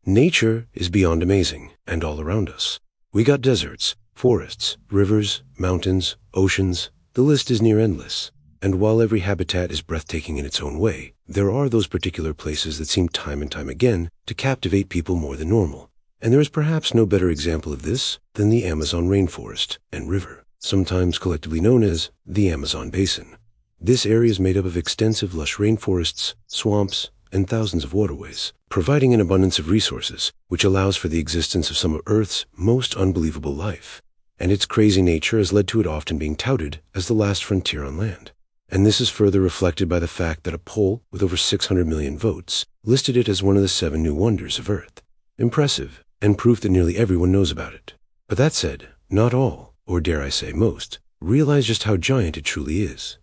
Nature is beyond amazing and all around us. We got deserts, forests, rivers, mountains, oceans. The list is near endless. And while every habitat is breathtaking in its own way, there are those particular places that seem time and time again to captivate people more than normal. And there is perhaps no better example of this than the Amazon rainforest and river, sometimes collectively known as the Amazon basin. This area is made up of extensive lush rainforests, swamps, and thousands of waterways, providing an abundance of resources, which allows for the existence of some of Earth's most unbelievable life. And its crazy nature has led to it often being touted as the last frontier on land. And this is further reflected by the fact that a poll with over 600 million votes listed it as one of the 7 new wonders of Earth. Impressive, and proof that nearly everyone knows about it. But that said, not all, or dare I say most, realize just how giant it truly is.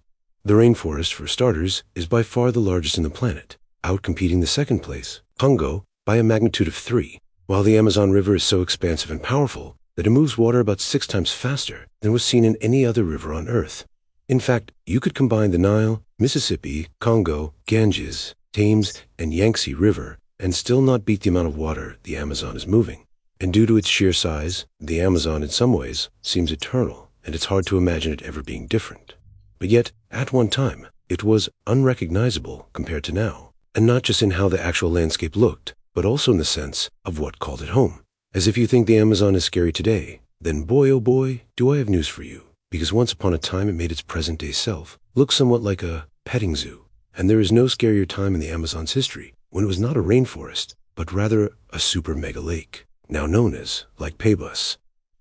The rainforest, for starters, is by far the largest in the planet, outcompeting the second place, Congo, by a magnitude of 3, while the Amazon River is so expansive and powerful that it moves water about 6 times faster than was seen in any other river on Earth. In fact, you could combine the Nile, Mississippi, Congo, Ganges, Thames, and Yangtze River and still not beat the amount of water the Amazon is moving. And due to its sheer size, the Amazon in some ways seems eternal, and it's hard to imagine it ever being different. But yet, at one time, it was unrecognizable compared to now, and not just in how the actual landscape looked, but also in the sense of what called it home. As if you think the Amazon is scary today, then boy oh boy, do I have news for you. Because once upon a time it made its present-day self look somewhat like a petting zoo. And there is no scarier time in the Amazon's history when it was not a rainforest, but rather a super mega lake, now known as Lake Pebos.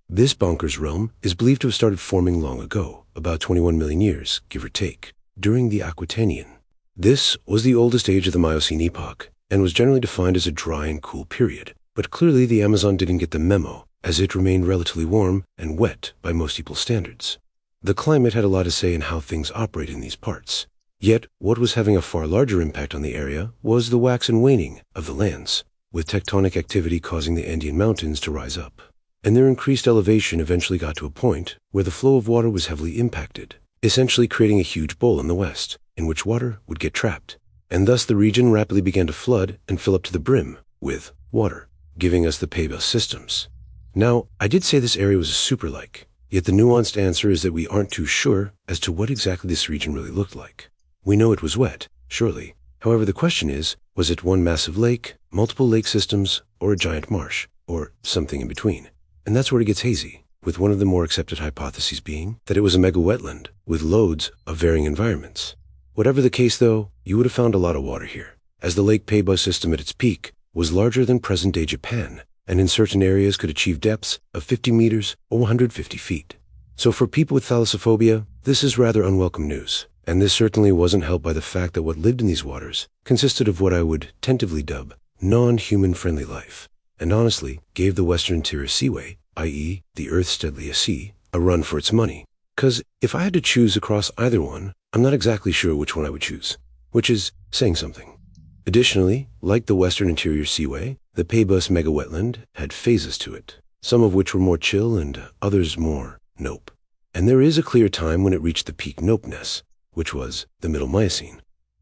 This bonkers realm is believed to have started forming long ago, about 21 million years, give or take, during the Aquitanian. This was the oldest age of the Miocene epoch, and was generally defined as a dry and cool period. But clearly the Amazon didn't get the memo, as it remained relatively warm and wet by most people's standards. The climate had a lot to say in how things operate in these parts. Yet, what was having a far larger impact on the area was the wax and waning of the lands, with tectonic activity causing the Andean mountains to rise up. And their increased elevation eventually got to a point where the flow of water was heavily impacted, essentially creating a huge bowl in the west, in which water would get trapped. And thus the region rapidly began to flood and fill up to the brim with water, giving us the Pebos systems. Now, I did say this area was a super lake. Yet the nuanced answer is that we aren't too sure as to what exactly this region really looked like. We know it was wet, surely. However, the question is, was it one massive lake, multiple lake systems, or a giant marsh, or something in between? And that's where it gets hazy, with one of the more accepted hypotheses being that it was a mega wetland with loads of varying environments. Whatever the case though, you would have found a lot of water here, as the Lake Pebos system at its peak was larger than present-day Japan, and in certain areas could achieve depths of 50 meters or 150 feet. So for people with thalassophobia, this is rather unwelcome news, and this certainly wasn't helped by the fact that what lived in these waters consisted of what I would tentatively dub non-human friendly life, and honestly gave the Western Interior Seaway, i.e. the Earth's deadliest sea, a run for its money. 'Cause if I had to choose across either one, I'm not exactly sure which one I would choose, which is saying something. Additionally, like the Western Interior Seaway, the Pebos mega wetland had phases to it, some of which were more chill and others more nope. And there is a clear time when it reached the peak Nopeness, which was the Middle Miocene.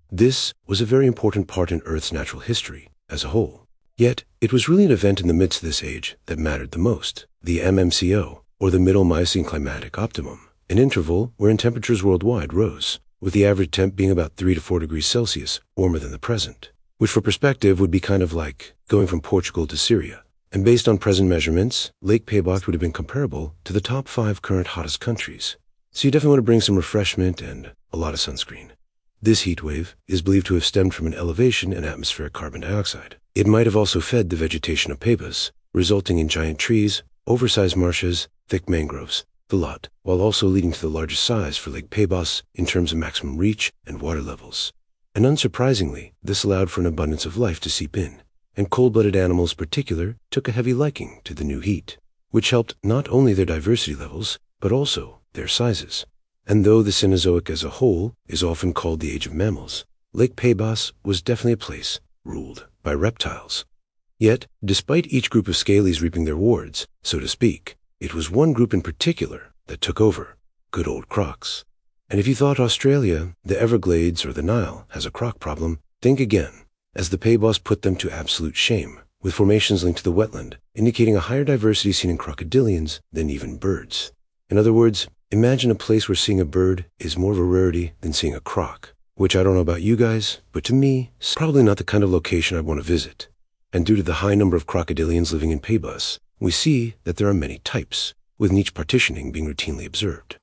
This was a very important part in Earth's natural history as a whole. Yet, it was really an event in the midst of this age that mattered the most, the MMCO, or the Middle Miocene Climatic Optimum, an interval wherein temperatures worldwide rose, with the average temp being about 3 to 4 degrees Celsius warmer than the present, which for perspective would be kind of like going from Portugal to Syria. And based on present measurements, Lake Pebos would have been comparable to the top 5 current hottest countries. So you definitely want to bring some refreshment and a lot of sunscreen. This heat wave is believed to have stemmed from an elevation in atmospheric carbon dioxide. It might have also fed the vegetation of Pebos, resulting in giant trees, oversized marshes, thick mangroves, the lot, while also leading to the largest size for Lake Pebos in terms of maximum reach and water levels. And unsurprisingly, this allowed for an abundance of life to seep in, and cold-blooded animals in particular took a heavy liking to the new heat, which helped not only their diversity levels, but also their sizes. And though the Cenozoic as a whole is often called the Age of Mammals, Lake Pebos was definitely a place ruled by reptiles. Yet, despite each group of scalies reaping their rewards, so to speak, it was one group in particular that took over, good old Crocs. And if you thought Australia, the Everglades, or the Nile has a croc problem, think again, as the Pebos put them to absolute shame with formations linked to the wetland, indicating a higher diversity seen in crocodilians than even birds. In other words, imagine a place where seeing a bird is more of a rarity than seeing a croc, which I don't know about you guys, but to me, it's probably not the kind of location I'd want to visit. And due to the high number of crocodilians living in Pebas, we see that there are many types, with niche partitioning being routinely observed.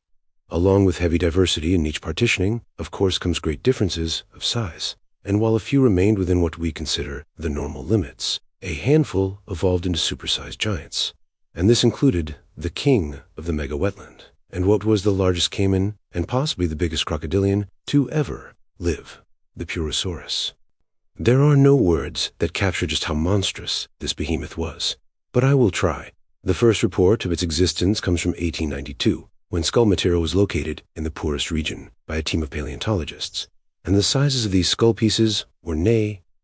Along with heavy diversity in niche partitioning, of course, comes great differences of size. And while a few remained within what we consider the normal limits, a handful evolved into supersized giants. And this included the king of the mega wetland, and what was the largest caiman and possibly the biggest crocodilian to ever live, the Purosaurus. There are no words that capture just how monstrous this behemoth was, but I will try. The first report of its existence comes from 1892, when skull material was located in the poorest region by a team of paleontologists, and the sizes of these skull pieces were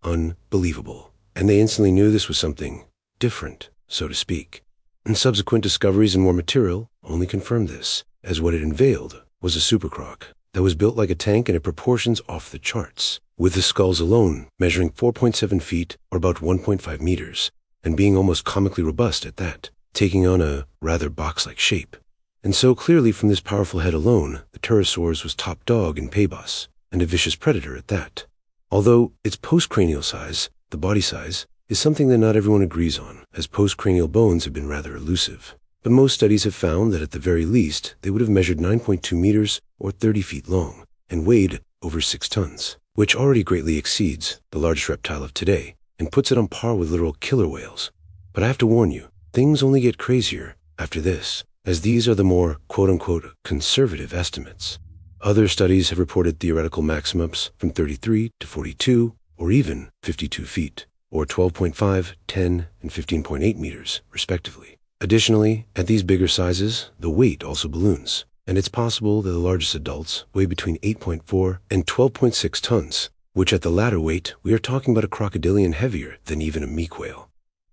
unbelievable, and they instantly knew this was something different, so to speak. And subsequent discoveries and more material only confirmed this, as what it unveiled was a super croc that was built like a tank and at proportions off the charts, with the skulls alone measuring 4.7 feet or about 1.5 meters, and being almost comically robust at that, taking on a rather box-like shape. And so clearly from this powerful head alone, the Pterosaurs was top dog in Pebas, and a vicious predator at that. Although its postcranial size, the body size, is something that not everyone agrees on, as postcranial bones have been rather elusive. But most studies have found that at the very least, they would have measured 9.2 meters or 30 feet long, and weighed over 6 tons, which already greatly exceeds the largest reptile of today, and puts it on par with literal killer whales. But I have to warn you, things only get crazier after this, as these are the more quote-unquote conservative estimates. Other studies have reported theoretical maximums from 33 to 42, or even 52 feet, or 12.5, 10, and 15.8 meters, respectively. Additionally, at these bigger sizes, the weight also balloons, and it's possible that the largest adults weigh between 8.4 and 12.6 tons, which at the latter weight, we are talking about a crocodilian heavier than even a meek whale.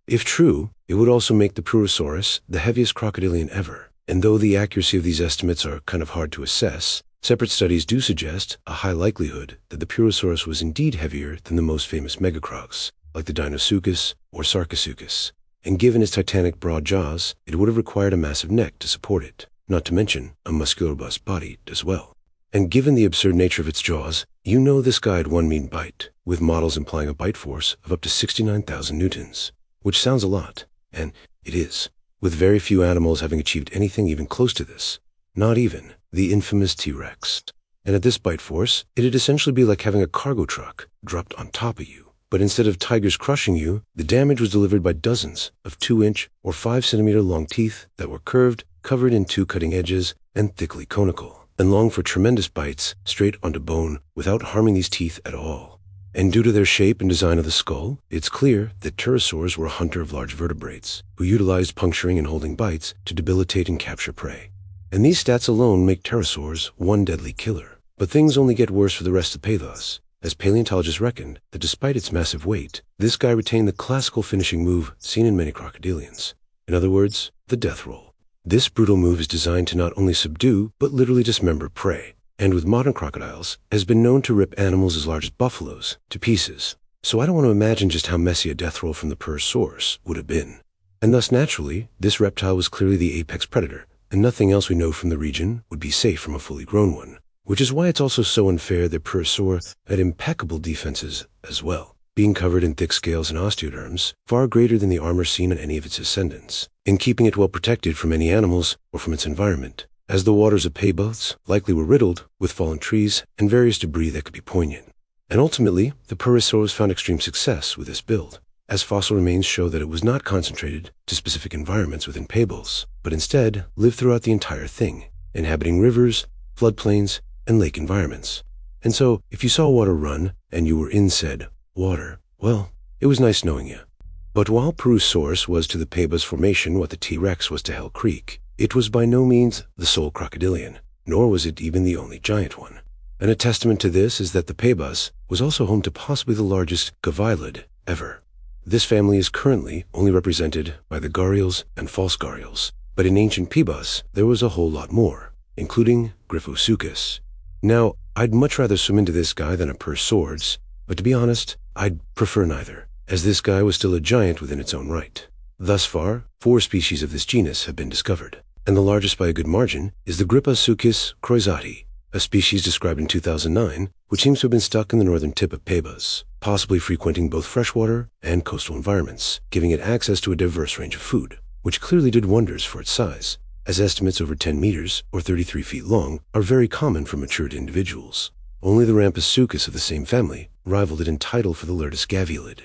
If true, it would also make the Purosaurus the heaviest crocodilian ever, and though the accuracy of these estimates are kind of hard to assess, separate studies do suggest a high likelihood that the Purosaurus was indeed heavier than the most famous megacrocs, like the Dinosuchus or Sarcosuchus, and given its titanic broad jaws, it would have required a massive neck to support it, not to mention a muscular robust body as well. And given the absurd nature of its jaws, you know this guy had one mean bite, with models implying a bite force of up to 69,000 newtons, which sounds a lot, and it is, with very few animals having achieved anything even close to this, not even the infamous T-Rex. And at this bite force, it'd essentially be like having a cargo truck dropped on top of you. But instead of tigers crushing you, the damage was delivered by dozens of 2-inch or 5-centimeter long teeth that were curved, covered in 2 cutting edges, and thickly conical, and long for tremendous bites straight onto bone without harming these teeth at all. And due to their shape and design of the skull, it's clear that pterosaurs were a hunter of large vertebrates, who utilized puncturing and holding bites to debilitate and capture prey. And these stats alone make pterosaurs one deadly killer. But things only get worse for the rest of Pebas, as paleontologists reckoned that despite its massive weight, this guy retained the classical finishing move seen in many crocodilians. In other words, the death roll. This brutal move is designed to not only subdue, but literally dismember prey, and with modern crocodiles, has been known to rip animals as large as buffaloes to pieces. So I don't want to imagine just how messy a death roll from the Purosaurus would have been. And thus naturally, this reptile was clearly the apex predator, and nothing else we know from the region would be safe from a fully grown one. Which is why it's also so unfair that Purosaur had impeccable defenses as well, being covered in thick scales and osteoderms, far greater than the armor seen on any of its descendants, in keeping it well protected from any animals or from its environment, as the waters of Pebas likely were riddled with fallen trees and various debris that could be poignant. And ultimately, the Purosaurus found extreme success with this build, as fossil remains show that it was not concentrated to specific environments within Pebas, but instead lived throughout the entire thing, inhabiting rivers, floodplains, and lake environments. And so, if you saw water run, and you were in said water, well, it was nice knowing you. But while Purosaurus was to the Pebas Formation what the T-Rex was to Hell Creek, it was by no means the sole crocodilian, nor was it even the only giant one. And a testament to this is that the Pebas was also home to possibly the largest gavilid ever. This family is currently only represented by the gharials and false gharials, but in ancient Pebas there was a whole lot more, including Gryphosuchus. Now, I'd much rather swim into this guy than a Purosaurus, but to be honest, I'd prefer neither, as this guy was still a giant within its own right. Thus far, 4 species of this genus have been discovered, and the largest by a good margin is the Gripassukis croizati, a species described in 2009, which seems to have been stuck in the northern tip of Pebas, possibly frequenting both freshwater and coastal environments, giving it access to a diverse range of food, which clearly did wonders for its size, as estimates over 10 meters, or 33 feet long, are very common for matured individuals. Only the Rampassuchus of the same family rivaled it in title for the Lurtus gaviolid.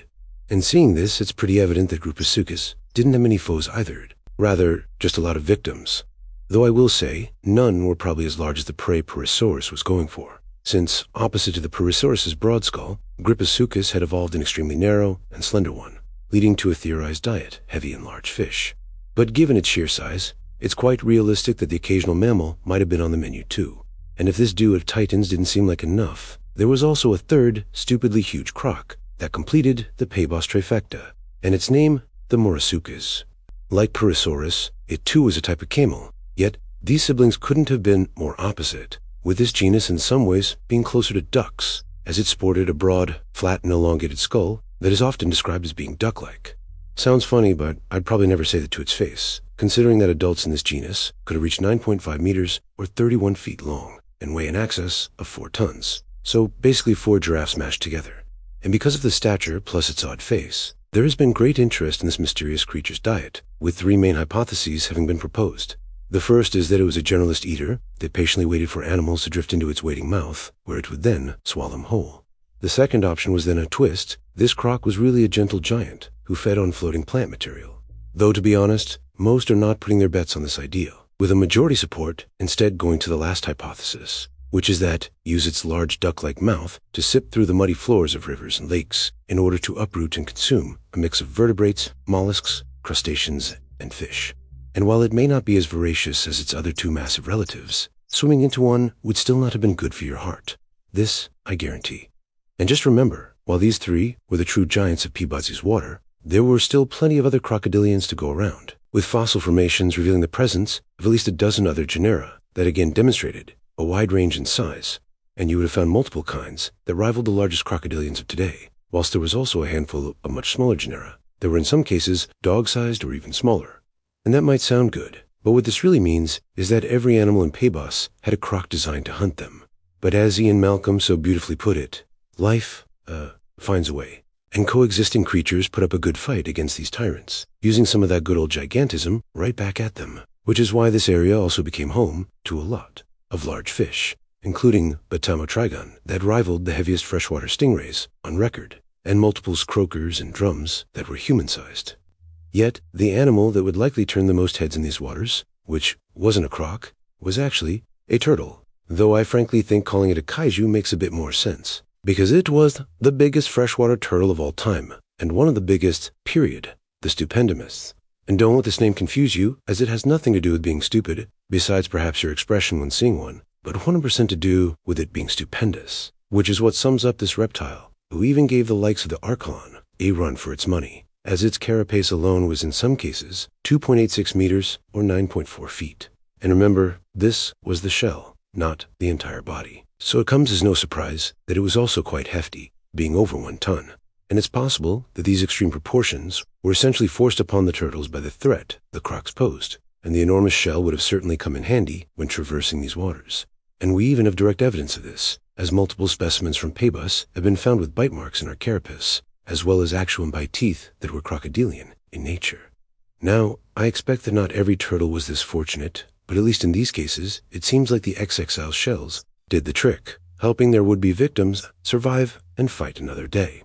And seeing this, it's pretty evident that Gripassukis didn't have many foes either, rather, just a lot of victims. Though I will say, none were probably as large as the prey Prehistoric was going for, since, opposite to the Prehistoric's broad skull, Gripassukis had evolved an extremely narrow and slender one, leading to a theorized diet heavy in large fish. But given its sheer size, it's quite realistic that the occasional mammal might have been on the menu too. And if this duo of titans didn't seem like enough, there was also a third, stupidly huge croc that completed the Pebos trifecta, and its name, the Morasuchus. Like Prehistoric, it too was a type of camel, yet these siblings couldn't have been more opposite, with this genus in some ways being closer to ducks, as it sported a broad, flat and elongated skull that is often described as being duck-like. Sounds funny, but I'd probably never say that to its face, considering that adults in this genus could have reached 9.5 meters or 31 feet long and weigh in excess of 4 tons. So basically 4 giraffes mashed together. And because of the stature plus its odd face, there has been great interest in this mysterious creature's diet, with 3 main hypotheses having been proposed. The first is that it was a generalist eater that patiently waited for animals to drift into its waiting mouth, where it would then swallow them whole. The second option was then a twist. This croc was really a gentle giant who fed on floating plant material. Though to be honest, most are not putting their bets on this idea, with a majority support instead going to the last hypothesis, which is that use its large duck-like mouth to sip through the muddy floors of rivers and lakes in order to uproot and consume a mix of vertebrates, mollusks, crustaceans, and fish. And while it may not be as voracious as its other 2 massive relatives, swimming into one would still not have been good for your heart. This, I guarantee. And just remember, while these 3 were the true giants of Peabody's water, there were still plenty of other crocodilians to go around, with fossil formations revealing the presence of at least a dozen other genera that again demonstrated a wide range in size, and you would have found multiple kinds that rivaled the largest crocodilians of today, whilst there was also a handful of much smaller genera that were in some cases dog-sized or even smaller. And that might sound good, but what this really means is that every animal in Pebos had a croc designed to hunt them. But as Ian Malcolm so beautifully put it, life, finds a way, and coexisting creatures put up a good fight against these tyrants, using some of that good old gigantism right back at them, which is why this area also became home to a lot of large fish, including Batamotrigon that rivaled the heaviest freshwater stingrays on record, and multiples croakers and drums that were human-sized. Yet, the animal that would likely turn the most heads in these waters, which wasn't a croc, was actually a turtle, though I frankly think calling it a kaiju makes a bit more sense, because it was the biggest freshwater turtle of all time, and one of the biggest, period, the Stupendimus. And don't let this name confuse you, as it has nothing to do with being stupid, besides perhaps your expression when seeing one, but 100% to do with it being stupendous, which is what sums up this reptile, who even gave the likes of the Archelon a run for its money, as its carapace alone was in some cases 2.86 meters or 9.4 feet. And remember, this was the shell, not the entire body. So it comes as no surprise that it was also quite hefty, being over 1 ton. And it's possible that these extreme proportions were essentially forced upon the turtles by the threat the crocs posed, and the enormous shell would have certainly come in handy when traversing these waters. And we even have direct evidence of this, as multiple specimens from Pebos have been found with bite marks in our carapace, as well as actual bite teeth that were crocodilian in nature. Now, I expect that not every turtle was this fortunate, but at least in these cases, it seems like the XXL shells did the trick, helping their would-be victims survive and fight another day.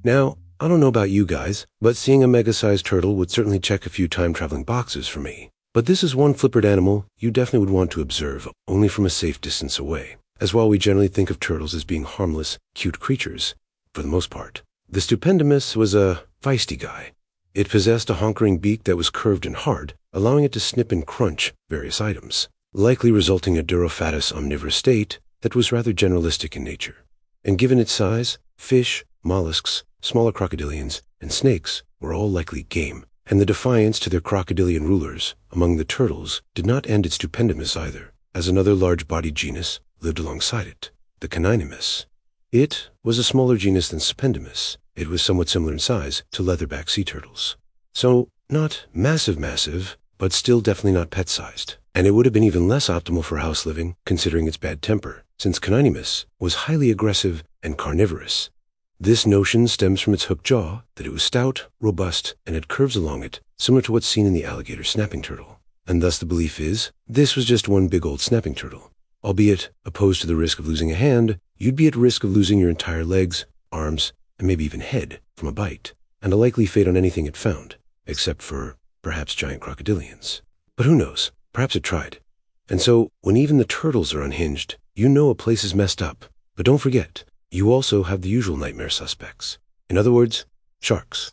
Now, I don't know about you guys, but seeing a mega-sized turtle would certainly check a few time-traveling boxes for me. But this is one flippered animal you definitely would want to observe only from a safe distance away, as while we generally think of turtles as being harmless, cute creatures, for the most part, the Stupendimus was a feisty guy. It possessed a honkering beak that was curved and hard, allowing it to snip and crunch various items, likely resulting in a durofatus omnivorous state that was rather generalistic in nature. And given its size, fish, mollusks, smaller crocodilians, and snakes were all likely game, and the defiance to their crocodilian rulers among the turtles did not end at Stupendimus either, as another large-bodied genus lived alongside it, the Caninimus. It was a smaller genus than Stupendimus, It was somewhat similar in size to leatherback sea turtles. So, not massive, but still definitely not pet-sized. And it would have been even less optimal for house living, considering its bad temper, since Nopeness was highly aggressive and carnivorous. This notion stems from its hooked jaw, that it was stout, robust, and had curves along it, similar to what's seen in the alligator snapping turtle. And thus the belief is, this was just one big old snapping turtle. Albeit, opposed to the risk of losing a hand, you'd be at risk of losing your entire legs, arms, and maybe even head from a bite, and a likely fate on anything it found, except for, perhaps, giant crocodilians. But who knows? Perhaps it tried. And so, when even the turtles are unhinged, you know a place is messed up. But don't forget, you also have the usual nightmare suspects. In other words, sharks.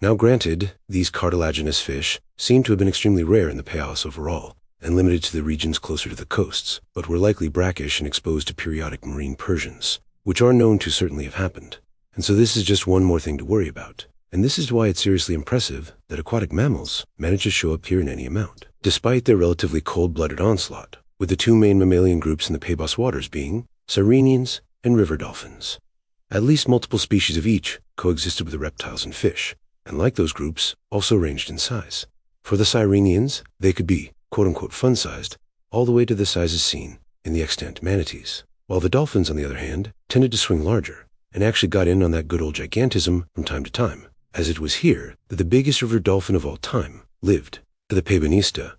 Now granted, these cartilaginous fish seem to have been extremely rare in the Paleos overall, and limited to the regions closer to the coasts, but were likely brackish and exposed to periodic marine pursions, which are known to certainly have happened. And so this is just one more thing to worry about. And this is why it's seriously impressive that aquatic mammals manage to show up here in any amount, despite their relatively cold-blooded onslaught, with the two main mammalian groups in the Paleos waters being Sirenians and river dolphins. At least multiple species of each coexisted with the reptiles and fish, and like those groups, also ranged in size. For the Sirenians, they could be, quote-unquote, fun-sized, all the way to the sizes seen in the extant manatees, while the dolphins, on the other hand, tended to swing larger, and actually got in on that good old gigantism from time to time, as it was here that the biggest river dolphin of all time lived, the Pebenista.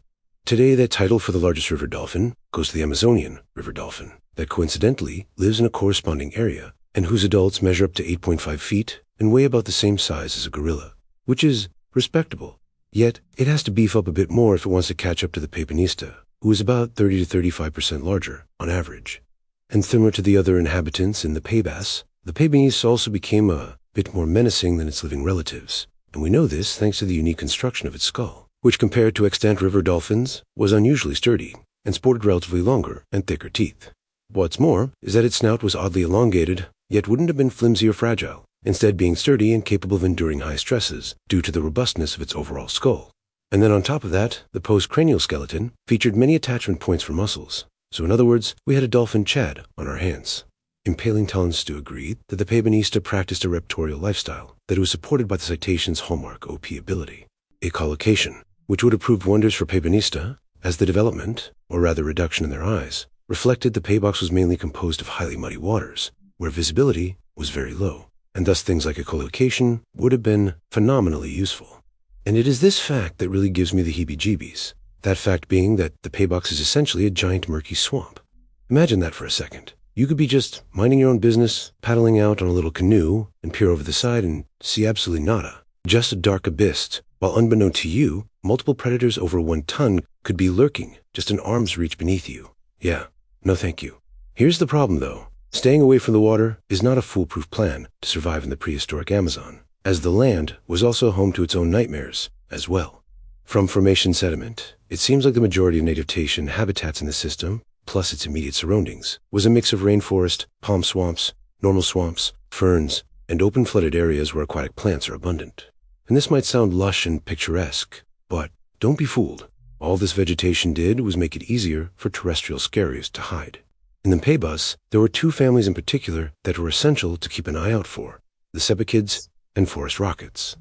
Today, that title for the largest river dolphin goes to the Amazonian river dolphin, that coincidentally lives in a corresponding area, and whose adults measure up to 8.5 feet and weigh about the same size as a gorilla, which is respectable. Yet, it has to beef up a bit more if it wants to catch up to the Pebenista, who is about 30 to 35% larger on average. And similar to the other inhabitants in the Pebas, the Pebenista also became a bit more menacing than its living relatives, and we know this thanks to the unique construction of its skull, which compared to extant river dolphins was unusually sturdy and sported relatively longer and thicker teeth. What's more is that its snout was oddly elongated, yet wouldn't have been flimsy or fragile, instead being sturdy and capable of enduring high stresses due to the robustness of its overall skull. And then on top of that, the postcranial skeleton featured many attachment points for muscles. So in other words, we had a dolphin Chad on our hands. In paleontologists agree that the Pebenista practiced a reptorial lifestyle, that it was supported by the cetacean's hallmark OP ability, echolocation, which would have proved wonders for Pebenista, as the development, or rather reduction in their eyes, reflected the Paybox was mainly composed of highly muddy waters, where visibility was very low, and thus things like echolocation would have been phenomenally useful. And it is this fact that really gives me the heebie-jeebies, that fact being that the Paybox is essentially a giant murky swamp. Imagine that for a second. You could be just minding your own business, paddling out on a little canoe, and peer over the side and see absolutely nada, just a dark abyss, while unbeknown to you, multiple predators over 1 ton could be lurking just an arm's reach beneath you. Yeah, no thank you. Here's the problem though. Staying away from the water is not a foolproof plan to survive in the prehistoric Amazon, as the land was also home to its own nightmares as well. From formation sediment, it seems like the majority of native Tahitian habitats in the system, plus its immediate surroundings, was a mix of rainforest, palm swamps, normal swamps, ferns, and open flooded areas where aquatic plants are abundant. And this might sound lush and picturesque, but don't be fooled. All this vegetation did was make it easier for terrestrial scarries to hide. In the Pebas, there were 2 families in particular that were essential to keep an eye out for, the cebichids and forest rockets.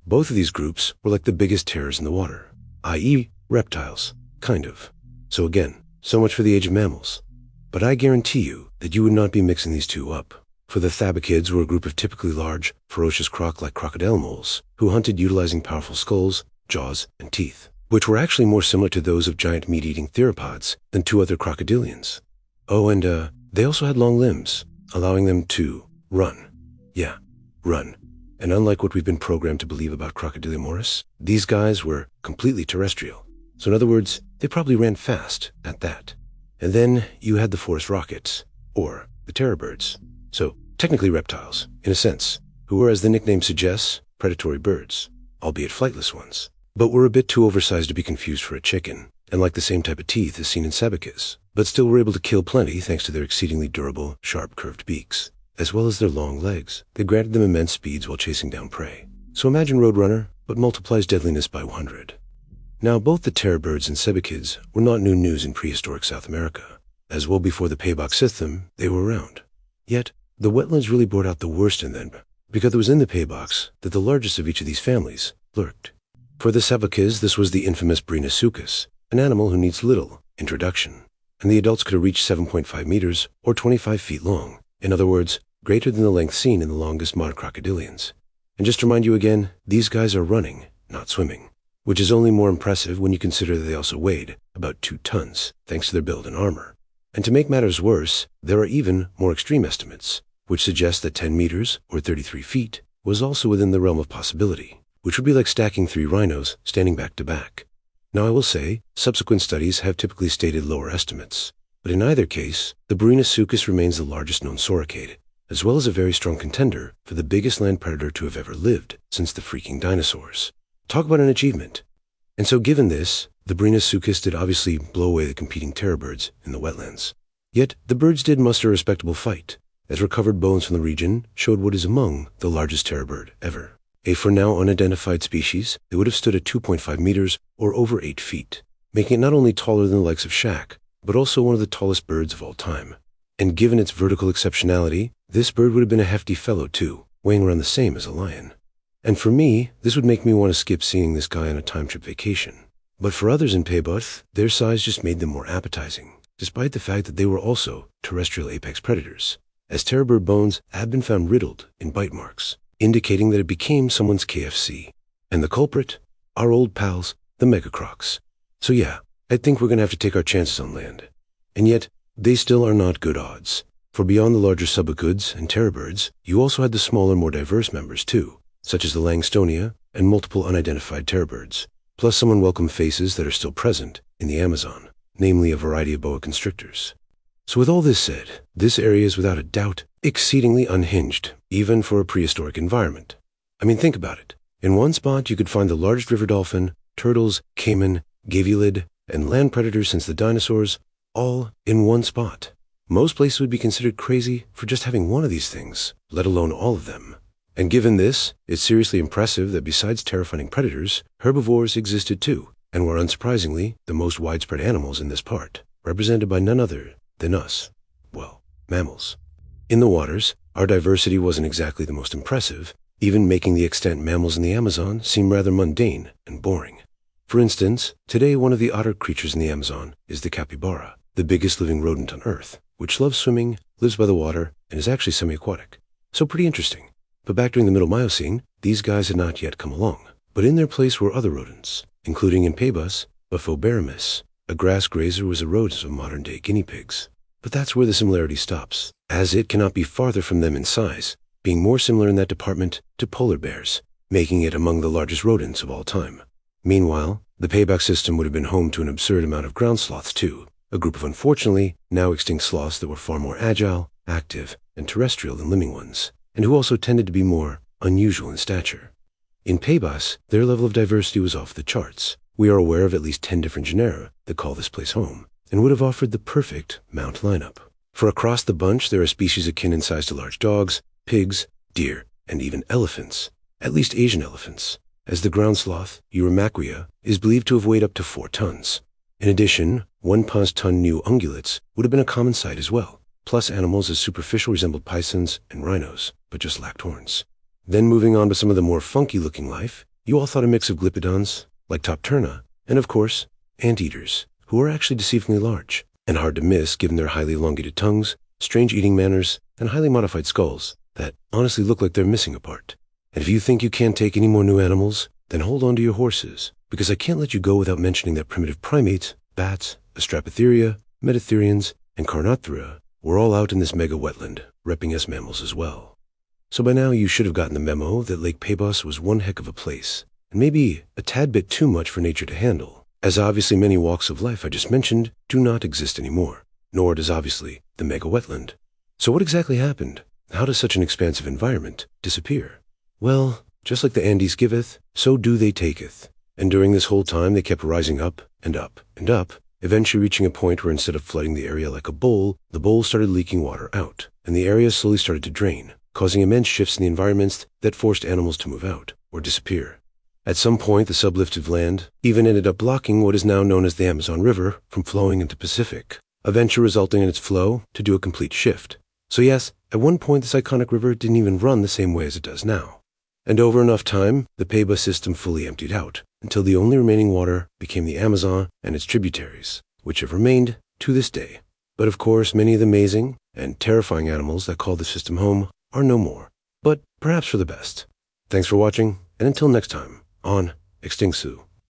Both of these groups were like the biggest terrors in the water, i.e. reptiles, kind of. So again, so much for the age of mammals. But I guarantee you that you would not be mixing these two up. For the Thabachids were a group of typically large, ferocious croc-like crocodile moles who hunted utilizing powerful skulls, jaws, and teeth, which were actually more similar to those of giant meat-eating theropods than 2 other crocodilians. Oh, and they also had long limbs, allowing them to run. Yeah, run. And unlike what we've been programmed to believe about Crocodiliosaurus, these guys were completely terrestrial. So in other words, they probably ran fast at that. And then you had the forest rockets, or the terror birds. So technically reptiles, in a sense, who were, as the nickname suggests, predatory birds, albeit flightless ones, but were a bit too oversized to be confused for a chicken, and like the same type of teeth as seen in cebichids, but still were able to kill plenty thanks to their exceedingly durable, sharp curved beaks, as well as their long legs. They granted them immense speeds while chasing down prey. So imagine Roadrunner, but multiplies deadliness by 100. Now both the terror birds and cebichids were not new news in prehistoric South America, as well before the Paybox system they were around. Yet, the wetlands really brought out the worst in them, because it was in the pay box that the largest of each of these families lurked. For the Savakis, this was the infamous Brinasuchus, an animal who needs little introduction, and the adults could have reached 7.5 meters or 25 feet long. In other words, greater than the length seen in the longest modern crocodilians. And just to remind you again, these guys are running, not swimming, which is only more impressive when you consider that they also weighed about 2 tons, thanks to their build and armor. And to make matters worse, there are even more extreme estimates, which suggest that 10 meters, or 33 feet, was also within the realm of possibility, which would be like stacking 3 rhinos standing back to back. Now I will say, subsequent studies have typically stated lower estimates, but in either case, the Brinasuchus remains the largest known sauropod, as well as a very strong contender for the biggest land predator to have ever lived since the freaking dinosaurs. Talk about an achievement. And so given this, the Brinasuchus did obviously blow away the competing terror birds in the wetlands. Yet the birds did muster a respectable fight, as recovered bones from the region showed what is among the largest terror bird ever. A for now unidentified species, it would have stood at 2.5 meters or over 8 feet, making it not only taller than the likes of Shaq, but also one of the tallest birds of all time. And given its vertical exceptionality, this bird would have been a hefty fellow too, weighing around the same as a lion. And for me, this would make me want to skip seeing this guy on a time trip vacation. But for others in Paybuth, their size just made them more appetizing, despite the fact that they were also terrestrial apex predators, as terror bird bones have been found riddled in bite marks, indicating that it became someone's KFC. And the culprit? Our old pals, the mega Crocs. So yeah, I think we're going to have to take our chances on land. And yet, they still are not good odds. For beyond the larger subacuds and terror birds, you also had the smaller, more diverse members too, such as the Langstonia and multiple unidentified terror birds, plus some unwelcome faces that are still present in the Amazon, namely a variety of boa constrictors. So with all this said, this area is without a doubt exceedingly unhinged, even for a prehistoric environment. I mean, think about it. In one spot, you could find the largest river dolphin, turtles, caiman, gavialid, and land predators since the dinosaurs, all in one spot. Most places would be considered crazy for just having one of these things, let alone all of them. And given this, it's seriously impressive that besides terrifying predators, herbivores existed too, and were unsurprisingly the most widespread animals in this part, represented by none other than us. Well, mammals. In the waters, our diversity wasn't exactly the most impressive, even making the extant mammals in the Amazon seem rather mundane and boring. For instance, today one of the otter creatures in the Amazon is the capybara, the biggest living rodent on Earth, which loves swimming, lives by the water, and is actually semi-aquatic. So pretty interesting. But back during the Middle Miocene, these guys had not yet come along. But in their place were other rodents, including in Pabus, Buffobaramus. A grass grazer was a rodent of modern-day guinea pigs. But that's where the similarity stops, as it cannot be farther from them in size, being more similar in that department to polar bears, making it among the largest rodents of all time. Meanwhile, the payback system would have been home to an absurd amount of ground sloths too, a group of unfortunately now extinct sloths that were far more agile, active, and terrestrial than living ones, and who also tended to be more unusual in stature. In Pabas, their level of diversity was off the charts. We are aware of at least 10 different genera that call this place home, and would have offered the perfect mount lineup. For across the bunch, there are species akin in size to large dogs, pigs, deer, and even elephants, at least Asian elephants, as the ground sloth, Eurymachia, is believed to have weighed up to 4 tons. In addition, 1-ton new ungulates would have been a common sight as well, plus animals as superficial resembled pisons and rhinos, but just lacked horns. Then moving on to some of the more funky-looking life, you all thought a mix of glypodons, like Topterna, and of course, anteaters, who are actually deceivingly large, and hard to miss given their highly elongated tongues, strange eating manners, and highly modified skulls that honestly look like they're missing a part. And if you think you can't take any more new animals, then hold on to your horses, because I can't let you go without mentioning that primitive primates, bats, Astrapatheria, Metatherians, and Carnothera were all out in this mega wetland, repping as mammals as well. So by now you should have gotten the memo that Lake Pabos was one heck of a place, and maybe a tad bit too much for nature to handle, as obviously many walks of life I just mentioned do not exist anymore, nor does obviously the mega wetland. So what exactly happened? How does such an expansive environment disappear? Well, just like the Andes giveth, so do they taketh. And during this whole time they kept rising up and up and up, eventually reaching a point where instead of flooding the area like a bowl, the bowl started leaking water out, and the area slowly started to drain, causing immense shifts in the environments that forced animals to move out or disappear. At some point, the sublift of land even ended up blocking what is now known as the Amazon River from flowing into Pacific, eventually resulting in its flow to do a complete shift. So yes, At one point, this iconic river didn't even run the same way as it does now. And over enough time, the Peiba system fully emptied out, until the only remaining water became the Amazon and its tributaries, which have remained to this day. But of course, many of the amazing and terrifying animals that call the system home are no more, but perhaps for the best. Thanks for watching, and until next time, on Extinct Zoo.